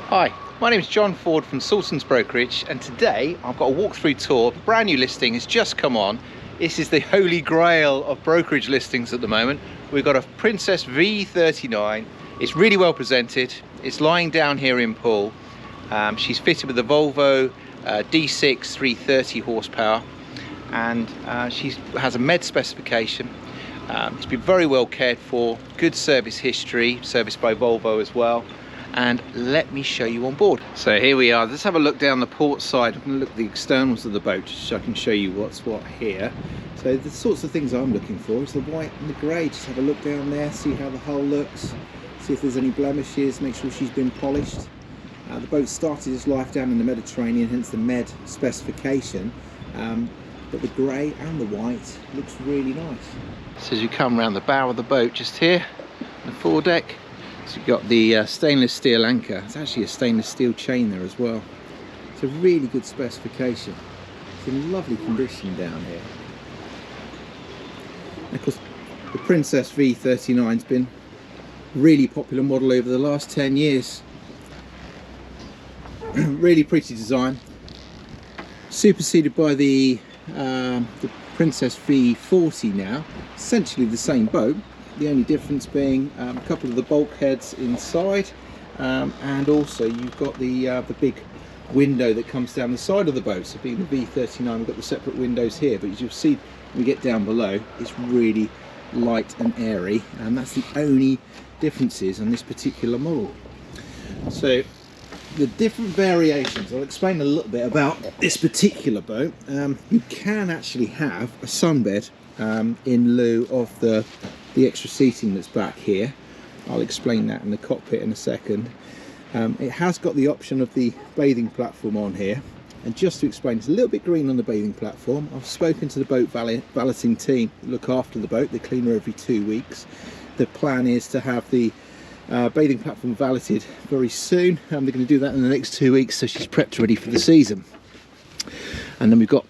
Hi, my name is John Ford from Salterns Brokerage, and today I've got a walkthrough tour. A brand new listing has just come on. This is the holy grail of brokerage listings at the moment. We've got a Princess V39. It's really well presented. It's lying down here in Poole. She's fitted with the Volvo D6 330 horsepower, and she has a med specification. It's been very well cared for, good service history, serviced by Volvo as well. And let me show you on board. So here we are. Let's have a look down the port side. I'm going to look at the externals of the boat so I can show you what's what here. So the sorts of things I'm looking for is the white and the grey. Just have a look down there, see how the hull looks, see if there's any blemishes, make sure she's been polished. The boat started its life down in the Mediterranean, hence the med specification. But the grey and the white looks really nice. So as you come around the bow of the boat just here, the foredeck, so you've got the stainless steel anchor. It's actually a stainless steel chain there as well. It's a really good specification. It's in lovely condition down here. And of course, the Princess V39 has been a really popular model over the last 10 years. Really pretty design. Superseded by the Princess V40 now. Essentially the same boat. The only difference being a couple of the bulkheads inside, and also you've got the big window that comes down the side of the boat. So being the V39, we've got the separate windows here, but as you'll see when we get down below, it's really light and airy, and that's the only differences on this particular model. So the different variations, I'll explain a little bit about this particular boat. You can actually have a sunbed in lieu of the extra seating that's back here. I'll explain that in the cockpit in a second. It has got the option of the bathing platform on here, and just to explain, it's a little bit green on the bathing platform. I've spoken to the boat valeting team that look after the boat. They clean her every 2 weeks. The plan is to have the bathing platform valeted very soon. They're going to do that in the next 2 weeks, so she's prepped ready for the season. And then we've got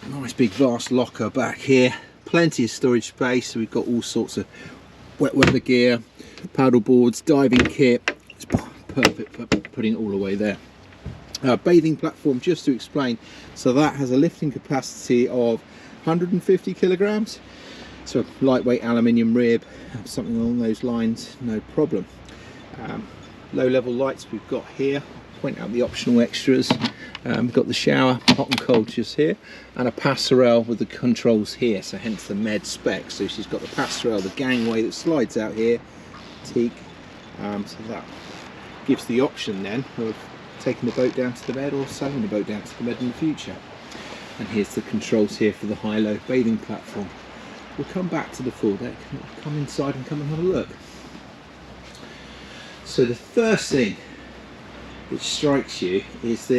a nice big vast locker back here, plenty of storage space. So we've got all sorts of wet weather gear, paddle boards, diving kit. It's perfect for putting it all away there. Bathing platform, just to explain, so that has a lifting capacity of 150 kilograms. So lightweight aluminium rib, something along those lines, no problem. Low level lights we've got here. Point out the optional extras. We've got the shower, hot and cold just here, and a passerelle with the controls here, so hence the med spec. So she's got the passerelle, the gangway that slides out here, teak, so that gives the option then of taking the boat down to the med or sailing the boat down to the med in the future. And here's the controls here for the high-low bathing platform. We'll come back to the foredeck, come inside and come and have a look. So the first thing which strikes you is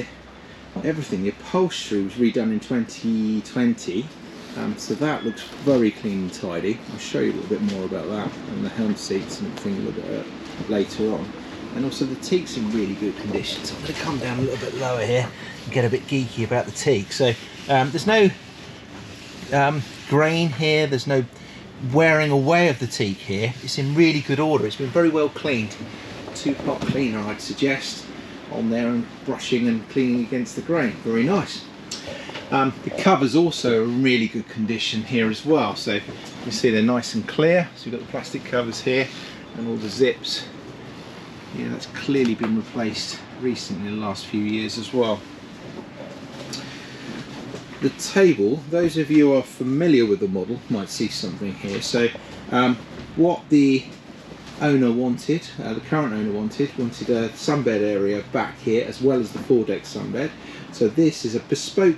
everything. The upholstery was redone in 2020, so that looks very clean and tidy. I'll show you a little bit more about that, and the helm seats and everything a little bit later on. And also the teak's in really good condition. So I'm going to come down a little bit lower here and get a bit geeky about the teak. So there's no grain here, there's no wearing away of the teak here. It's in really good order. It's been very well cleaned. 2-pot cleaner, I'd suggest, on there, and brushing and cleaning against the grain. Very nice. The covers also are in really good condition here as well. So you see they're nice and clear. So we've got the plastic covers here and all the zips. Yeah, that's clearly been replaced recently in the last few years as well. The table, those of you who are familiar with the model might see something here. So what the owner wanted, the current owner wanted a sunbed area back here as well as the foredeck sunbed. So this is a bespoke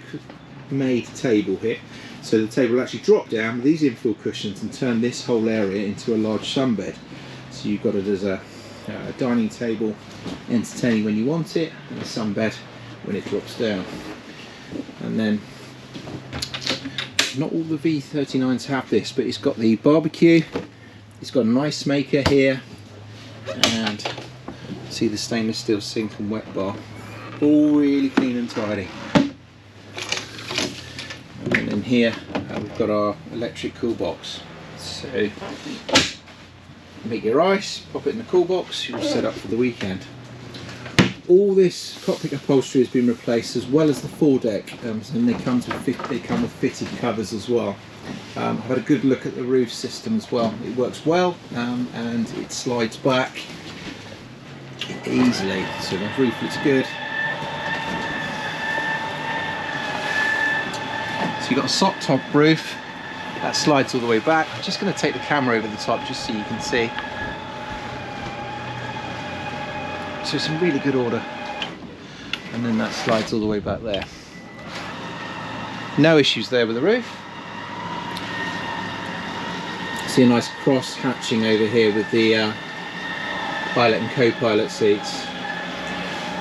made table here. So the table will actually drop down with these infill cushions and turn this whole area into a large sunbed. So you've got it as a dining table, entertaining when you want it, and a sunbed when it drops down. And then, not all the V39s have this, but it's got the barbecue, it's got an ice maker here, and see the stainless steel sink and wet bar, all really clean and tidy. And then here we've got our electric cool box. So make your ice, pop it in the cool box, you're set up for the weekend. all this cockpit upholstery has been replaced, as well as the foredeck, and they come with fitted covers as well. I've had a good look at the roof system as well. It works well, and it slides back easily, so the roof looks good. So you've got a sock top roof that slides all the way back. I'm just going to take the camera over the top just so you can see. So it's in really good order, and then that slides all the way back there. No issues there with the roof. See a nice cross hatching over here with the pilot and co-pilot seats.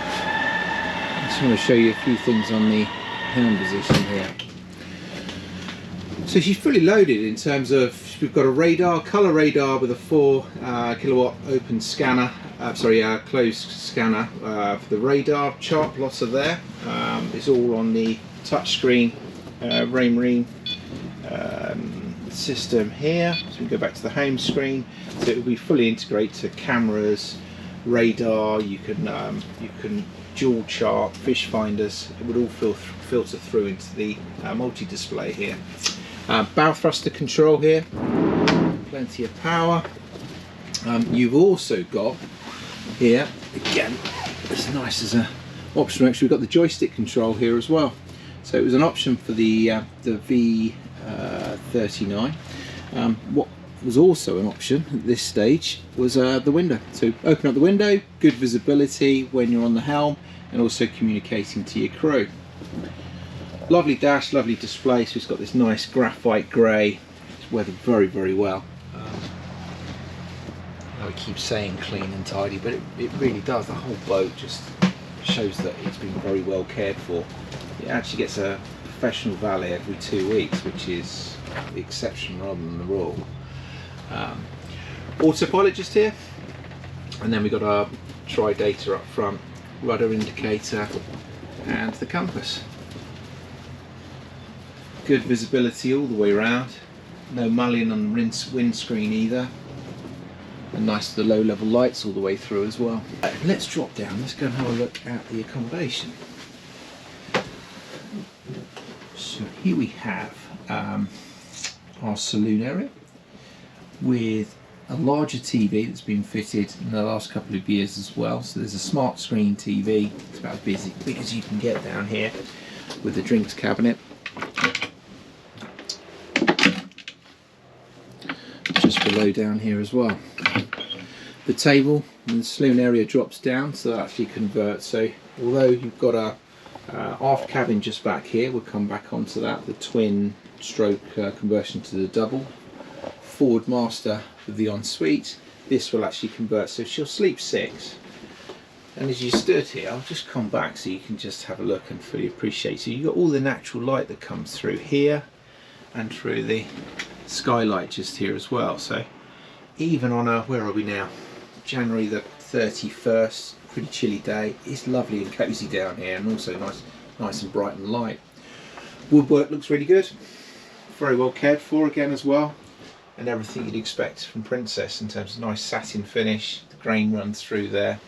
I just want to show you a few things on the helm position here. So she's fully loaded in terms of, we've got a radar, colour radar with a 4 kilowatt open scanner, closed scanner for the radar chart, lots of there. It's all on the touchscreen Raymarine system here. So we go back to the home screen, so it will be fully integrated to cameras, radar. You can dual chart, fish finders. It would all filter through into the multi-display here. Bow thruster control here, plenty of power. You've also got here, again, as nice as an option, actually we've got the joystick control here as well. So it was an option for the V39. What was also an option at this stage was the window. So open up the window, good visibility when you're on the helm, and also communicating to your crew. Lovely dash, lovely display. So it's got this nice graphite grey. It's weathered very, very well. I keep saying clean and tidy, but it really does. The whole boat just shows that it's been very well cared for. It actually gets a professional valet every 2 weeks, which is the exception rather than the rule. Autopilot just here, and then we've got our tri-data up front, rudder indicator, and the compass. Good visibility all the way around, no mullion on the windscreen either, and nice the low level lights all the way through as well. Let's drop down, let's go and have a look at the accommodation. So here we have our saloon area with a larger TV that's been fitted in the last couple of years as well. So there's a smart screen TV, it's about as big as you can get down here, with a drinks cabinet. Just below down here as well. The table in the saloon area drops down, so that actually converts. So although you've got a aft cabin just back here, we'll come back onto that, the twin stroke conversion to the double. Forward master with the ensuite, this will actually convert, so she'll sleep 6. And as you stood here, I'll just come back so you can just have a look and fully appreciate. So you've got all the natural light that comes through here and through the skylight just here as well. So even on a, where are we now, January the 31st, pretty chilly day, it's lovely and cozy down here, and also nice and bright and light. Woodwork looks really good, very well cared for again as well, and everything you'd expect from Princess in terms of nice satin finish. The grain runs through there,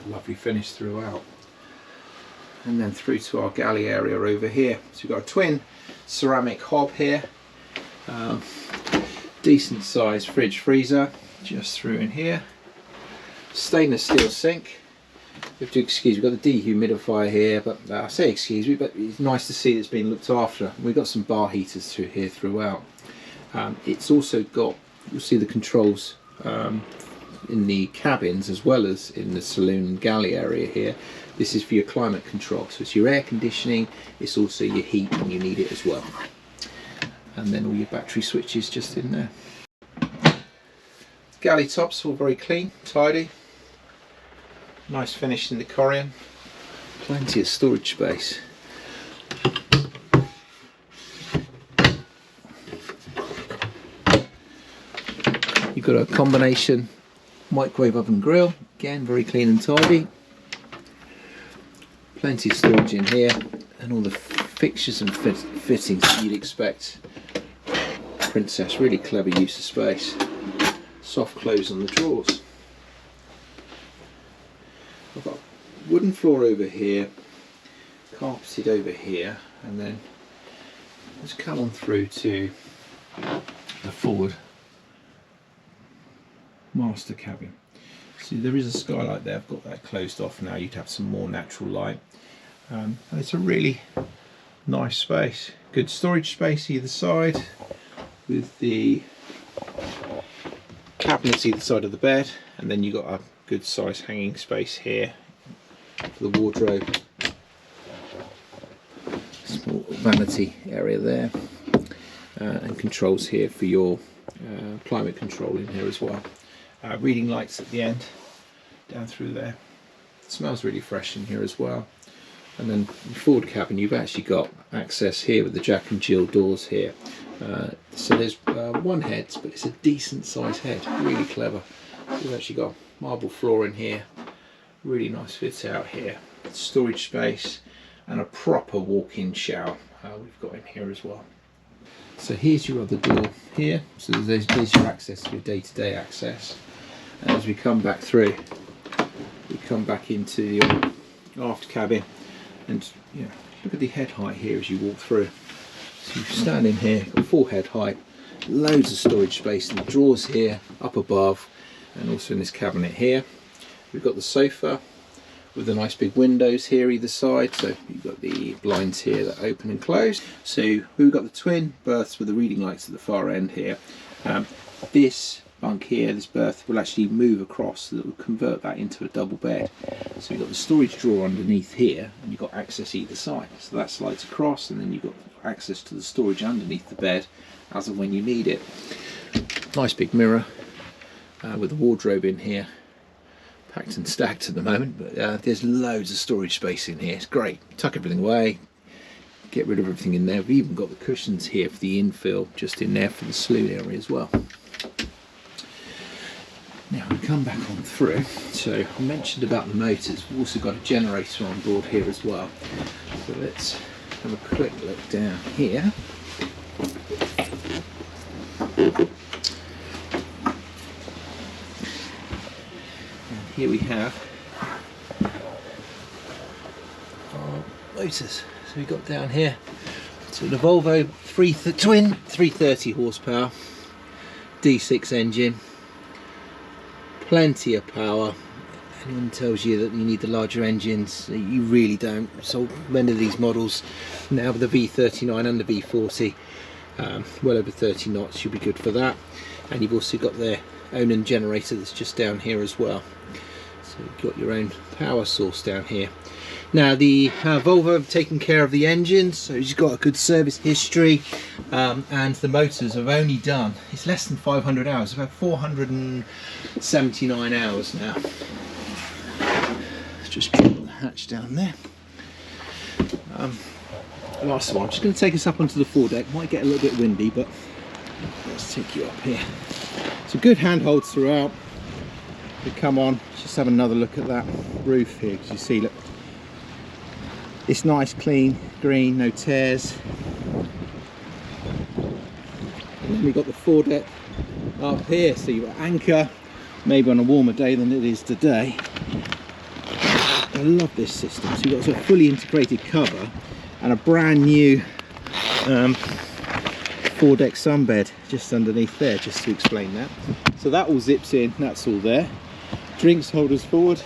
lovely finish throughout. And then through to our galley area over here. So we've got a twin ceramic hob here, decent sized fridge freezer just through in here, stainless steel sink. We have to excuse, we've got the dehumidifier here, but I say excuse me, but it's nice to see it's been looked after. We've got some bar heaters through here throughout. It's also got, you'll see the controls in the cabins as well as in the saloon and galley area here. This is for your climate control, so it's your air conditioning, it's also your heat when you need it as well. And then all your battery switches just in there. Galley tops all very clean, tidy. Nice finish in the corian. Plenty of storage space. You've got a combination microwave oven grill, again very clean and tidy. Plenty of storage in here, and all the fixtures and fittings that you'd expect. Princess, really clever use of space. Soft close on the drawers. I've got wooden floor over here, carpeted over here, and then let's come on through to the forward master cabin. See, there is a skylight there. I've got that closed off now. You'd have some more natural light. And it's a really nice space. Good storage space either side, with the cabinets either side of the bed, and then you've got a good size hanging space here for the wardrobe. Small vanity area there, and controls here for your climate control in here as well. Reading lights at the end, down through there. It smells really fresh in here as well. And then the forward cabin, you've actually got access here with the Jack and Jill doors here. So there's one head, but it's a decent size head, really clever. We've actually got marble floor in here, really nice fit out here. Storage space and a proper walk-in shower we've got in here as well. So here's your other door here. So there's your access, your day-to-day access. And as we come back through, we come back into the aft cabin, and you know, look at the head height here as you walk through. So you stand in here, got full head height, loads of storage space in the drawers here, up above, and also in this cabinet here. We've got the sofa with the nice big windows here either side, so you've got the blinds here that open and close. So we've got the twin berths with the reading lights at the far end here. This bunk here, this berth, will actually move across, so that will convert that into a double bed. So you've got the storage drawer underneath here, and you've got access either side. So that slides across, and then you've got access to the storage underneath the bed as and when you need it. Nice big mirror with the wardrobe in here. Packed and stacked at the moment, but there's loads of storage space in here. It's great. Tuck everything away, get rid of everything in there. We've even got the cushions here for the infill just in there for the saloon area as well. Now we come back on through. So I mentioned about the motors. We've also got a generator on board here as well. So let's have a quick look down here. Here we have our motors. So we've got down here, so the Volvo twin 330 horsepower D6 engine, plenty of power. Anyone tells you that you need the larger engines, you really don't. So many of these models now with the V39 and the V40, well over 30 knots, should be good for that. And you've also got their own generator that's just down here as well. So you've got your own power source down here. Now the Volvo have taken care of the engine, so it's got a good service history, and the motors have only done, it's less than 500 hours, about 479 hours now. Let's just drop the hatch down there. Last one, I'm just going to take us up onto the foredeck. Might get a little bit windy, but let's take you up here. So good handholds throughout. We come on, just have another look at that roof here, because you see, look, it's nice, clean, green, no tears. And then we've got the foredeck up here, so you've got anchor, maybe on a warmer day than it is today. I love this system. So you've got a fully integrated cover and a brand new foredeck sunbed just underneath there, just to explain that. So that all zips in, that's all there. Drinks holders forward.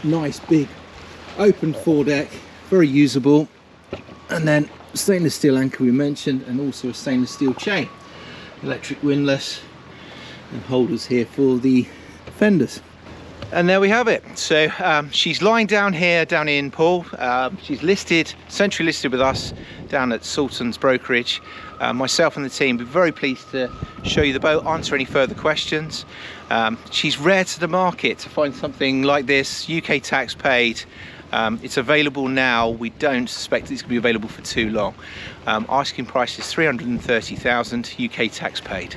Nice big open foredeck, very usable. And then stainless steel anchor we mentioned, and also a stainless steel chain. Electric windlass and holders here for the fenders. And there we have it. So she's lying down here, down in Poole. She's listed, centrally listed with us down at Salterns Brokerage. Myself and the team will be very pleased to show you the boat, answer any further questions. She's rare to the market to find something like this, UK tax paid. It's available now. We don't suspect it's going to be available for too long. Asking price is 330,000, UK tax paid.